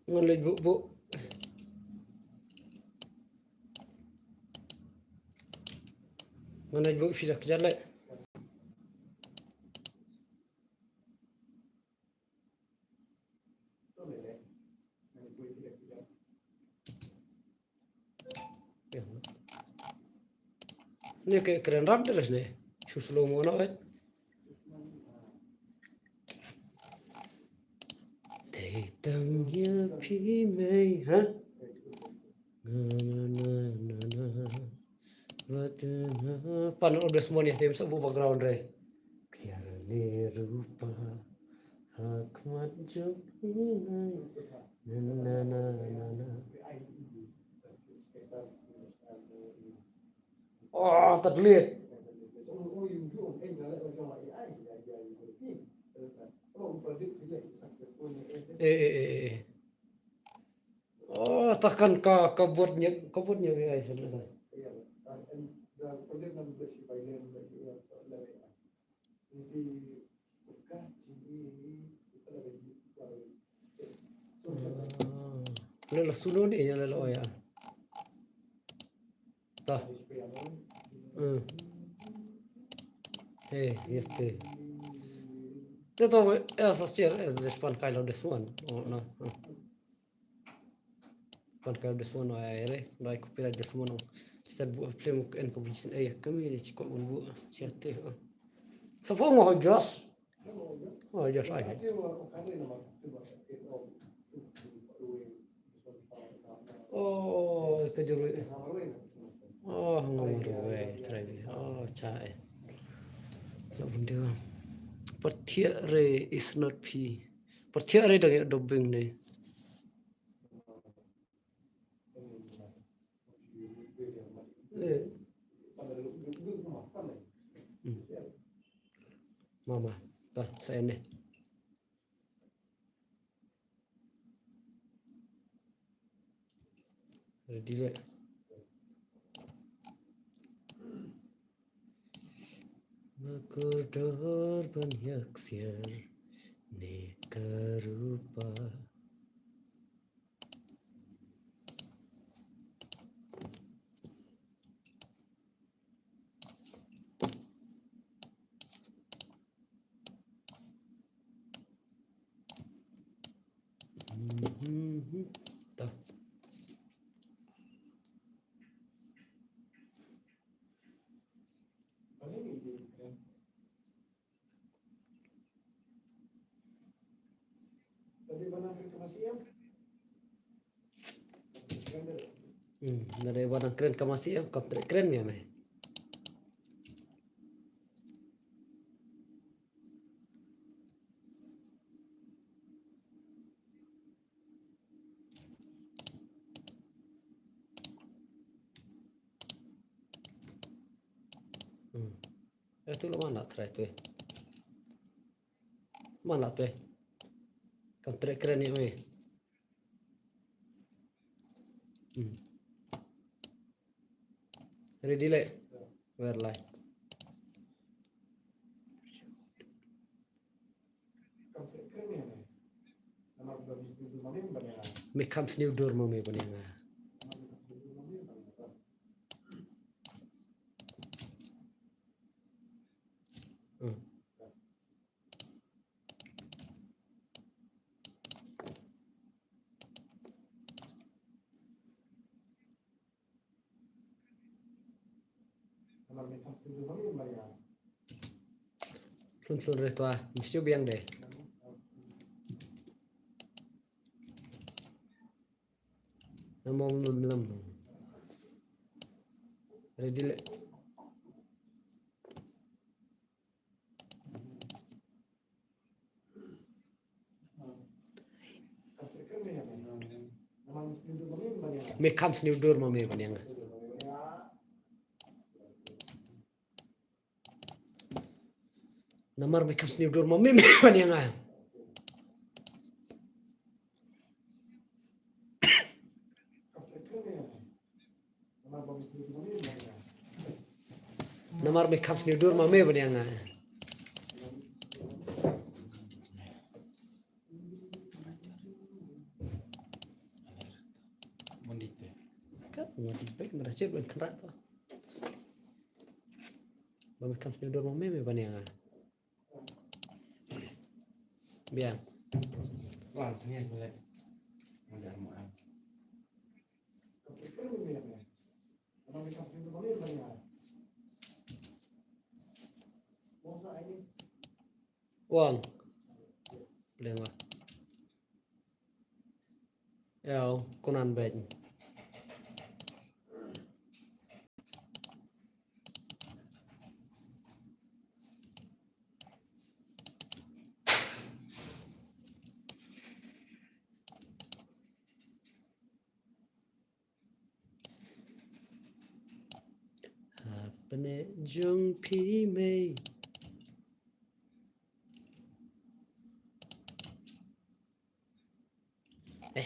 Ngulit bu. Ngulit bu fidak jalan. Ini kayak keren rap terus nih. Slow mo na eh. They don't hear me, huh? Pan udah semua nih tim sebuah background re. Siarane rupa Hakmat Jogina na. Oh, terlihat. Oh, tekan kabutnya AI sebenarnya. Lelo sulo di nya lelo ya. Tah. Este. Itu associar despan kailo deswan. Oh no. Pan kailo deswan no aire, no ai kopira deswan no. Sad bu flem en ko bisin ay kami ni ko bu siate. Sa fo mo jos. Oh jos ai. Oh, kejuru. Oh, ngomong terapi. Oh, cai. Lah bunda. Pertiare is not P. Pertiare dah dobeng ni. Mama, dah saya ni. Ready le. Makodor banyak siar neka rupa. Dah. Dari warna keren ke masih keren ya meh. Itu lo mana try tu? Mana tu? Kau keren ya meh. Ready le? Where line? Make comes new door mo may banianga. Lun resto ah, mesti biang deh. Namong lun. Ready le? Make comes new door mo may banianga. Namar make comes new door mo may banianga. Namar make comes new door mo may banianga. chết bên khăn rạ thôi bà mày cầm nhiều đồ mẹ mày bà nè biang Wah, ini boleh. Ada mau. uang bilang lah ya konan baik Apne jung pi mei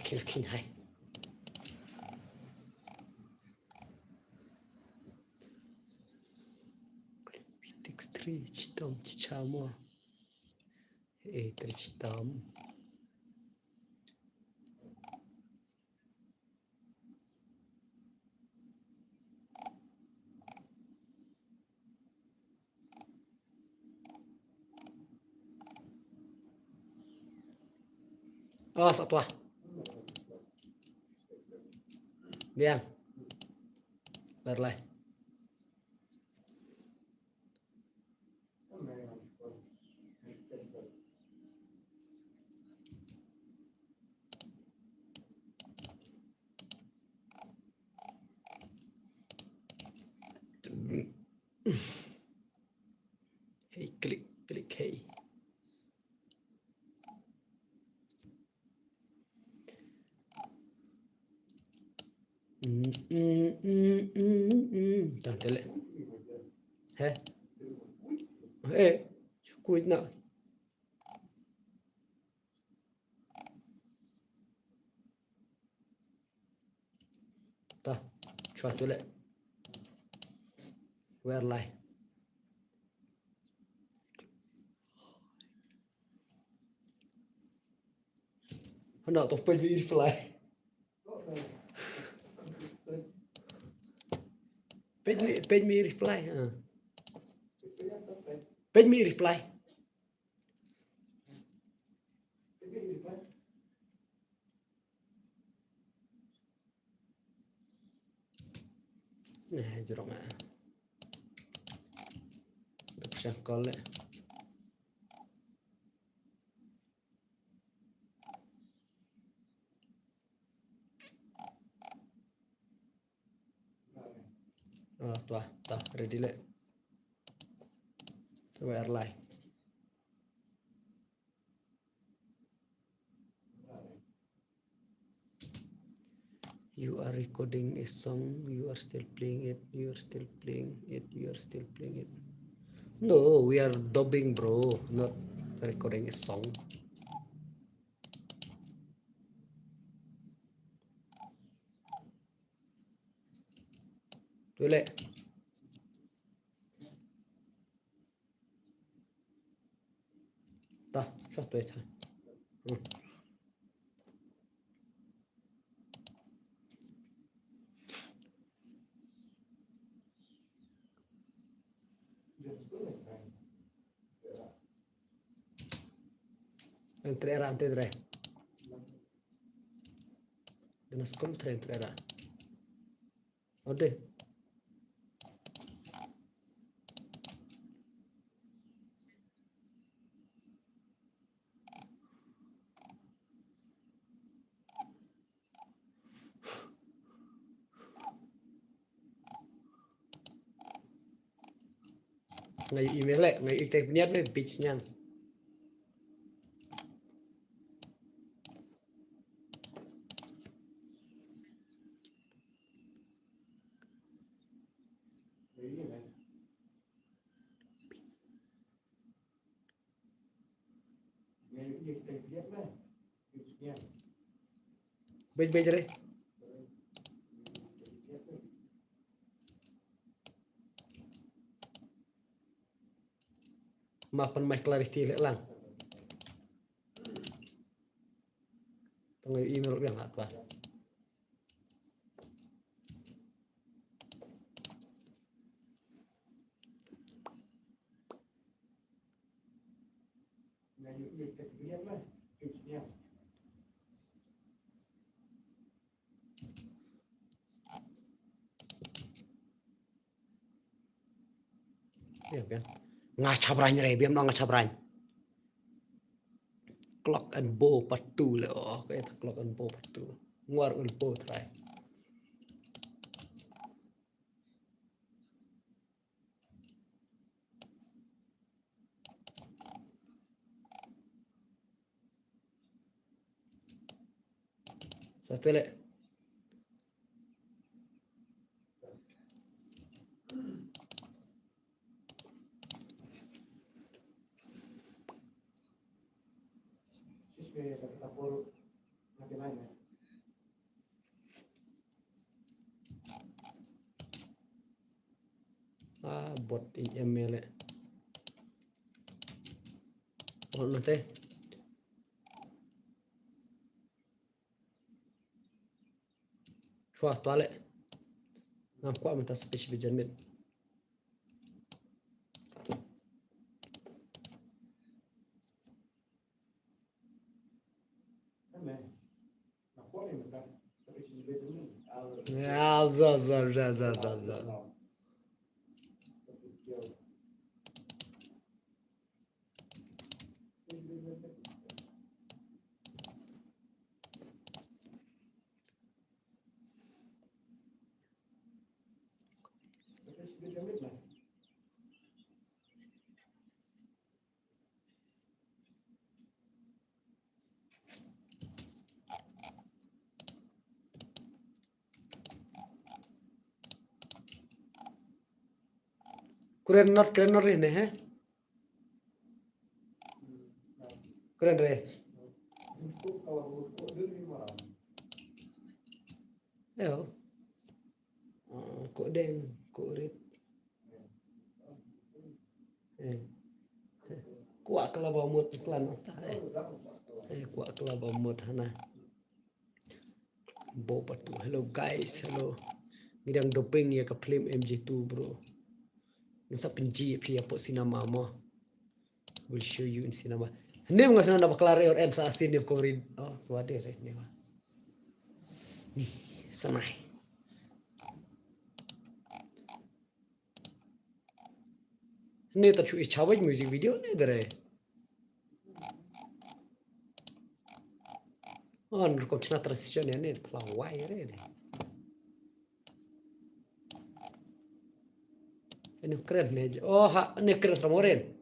kila hai pitik stri chitom chichamo tri chitom oh satu ah biang berlai hey klik hey Tang tele he kuit na ta chua tele berlai hendak tu pergi reply page me reply page me reply jeruk ah tak siap call tuah ready le coba airline you are recording a song you are still playing it you are still playing it you are still playing it no we are dubbing bro not recording a song tuh le ta suatu itu entrera dengan sekolah entrera ode ngay email le ngay iktek niat me pitch nyang baik deh mapan mai clarity le lang tunggu email yang apa Ayo kita lihat lah. Fixnya. Ya, biar ngacabranya re, biar ngacabranya. Clock and bow patu le, oh kayak clock and bow patu. Nguar and bow try. Satu le. Siswa kita perlu mati lain. Bot in email. Oh nanti. Chua toale. Nampak minta spesial berjamin. Ya, za. Keren not ini, he? Keren re. Yo. Kok deng, kok rit. Kuat kalau bamut iklan entah. Kuat kalau bamut hana. Bo patu. Hello guys, hello. Ngidang doping ya ke film MJ2 bro. Nasa penji pia po sinama mo. Will show you in cinema. Hindi mo nga na baklare or sa asin yung kong read. Oh, kuwade rin. Nih, sanay. Hindi ito chu ichawaj music video na idare. Oh, nurkom china transition yan eh. Pelawai rin eh. Ini keren nih. Oh, ini keren sama rin.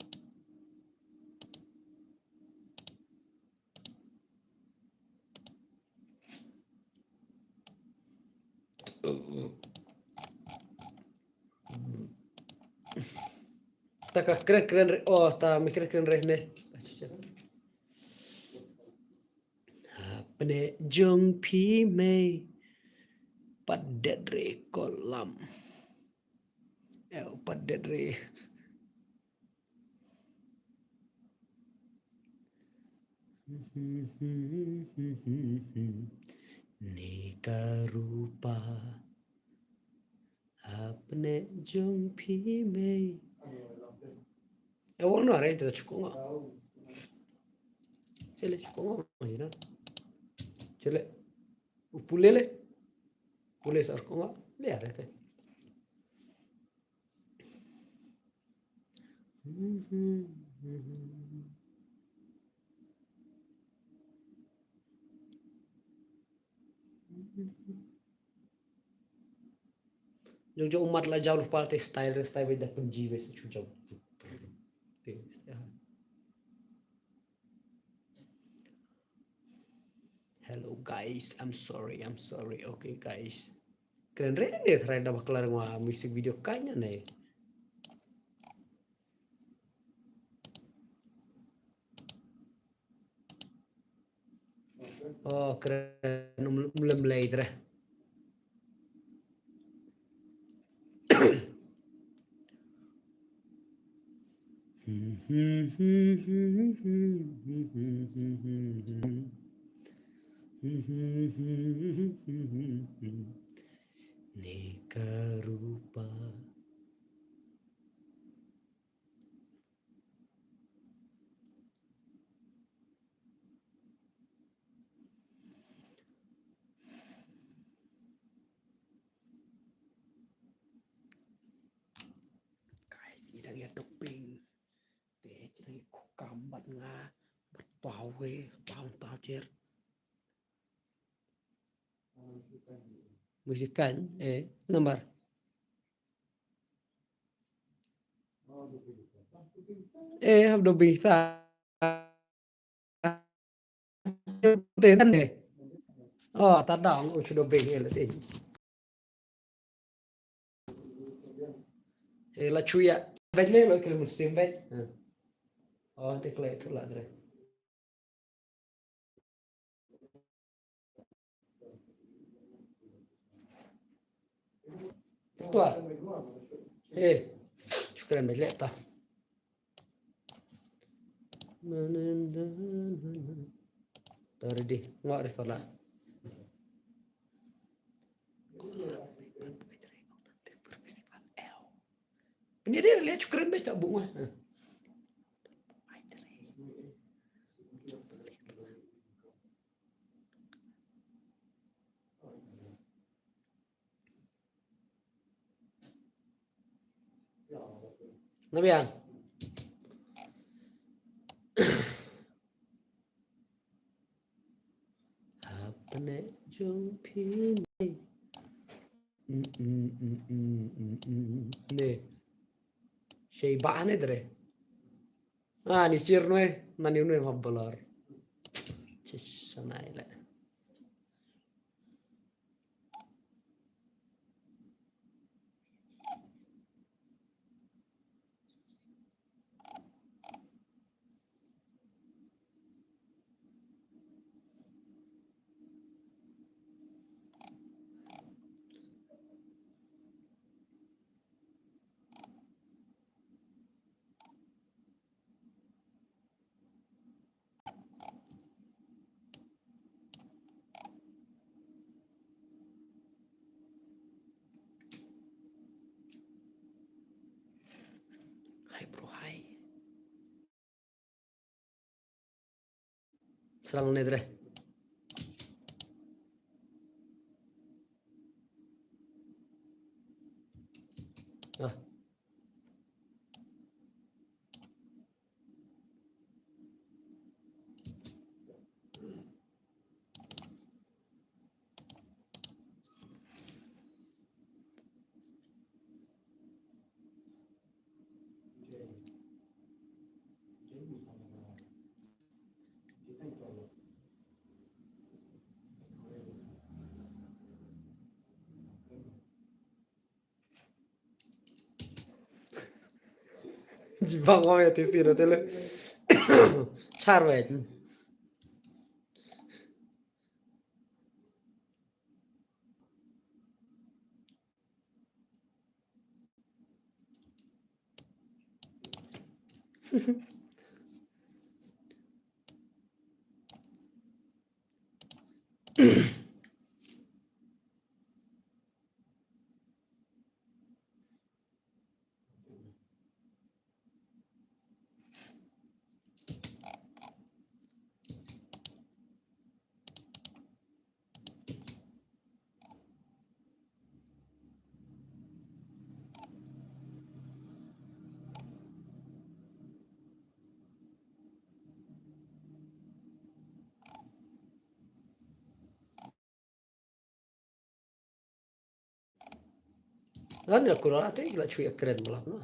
Tak keren. Oh, tak mikir keren nih. Apne jong pi mei padet re kolam. Padet re. Nika rupa apne jong pi mei. Wong no arente da chuko nga. Chele chuko nga mahina. Chele upulele. Pule sar ko nga le arete. जो उम्र ला जाओ पालते style with the punji वैसे छू जाओ. Hello guys, I'm sorry. Okay guys. Keren deh terakhir dapat kelar ngwa musik video kanya nih. Oh keren mulai terah. Nika rupa bia doping để cho nên cầm bật nga bật tàu về tàu chết musikan nomor học doping ta tên này ta đóng ở chỗ doping là gì là chui ạ vết lên rồi cái một sim vết thì cái thứ là rồi tua شكرا بجلق طه تردي ما أعرف ولا ini dia lihat cukren bes tak bunga Nabi yang apa nek jumpi nih shay baan idre ni cirnoe nani unwe mabbalar cis sanaila hai bro hai serang nedre Jibang ko ya tisi na tele charwet Lan ya kurang ate gila cuy keren malah no.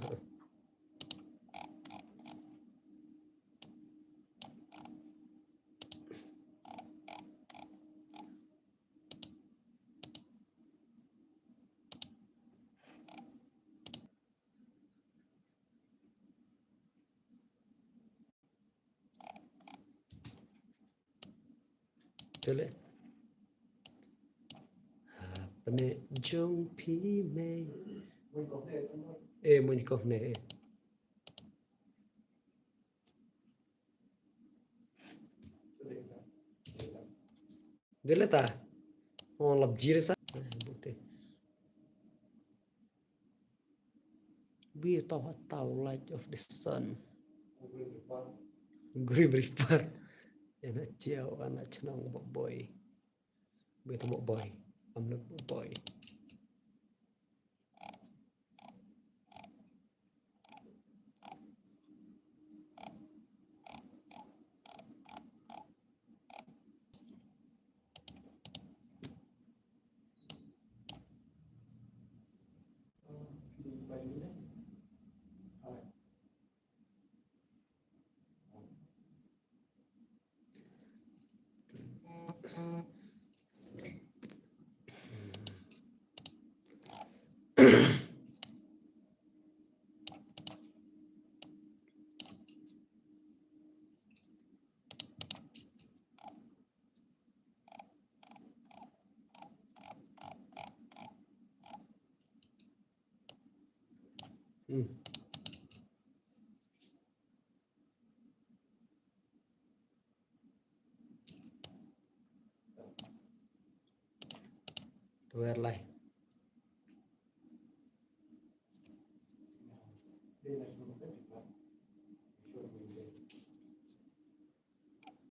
Tele Pane jong pi me mình có nè Dele ta on lab jire sa bukti Be tau light of the sun Gue beripar Enak ciao anak cenang boy Be to boy I'm not boy Hmm. To where lie? Dia nak sebelum kita.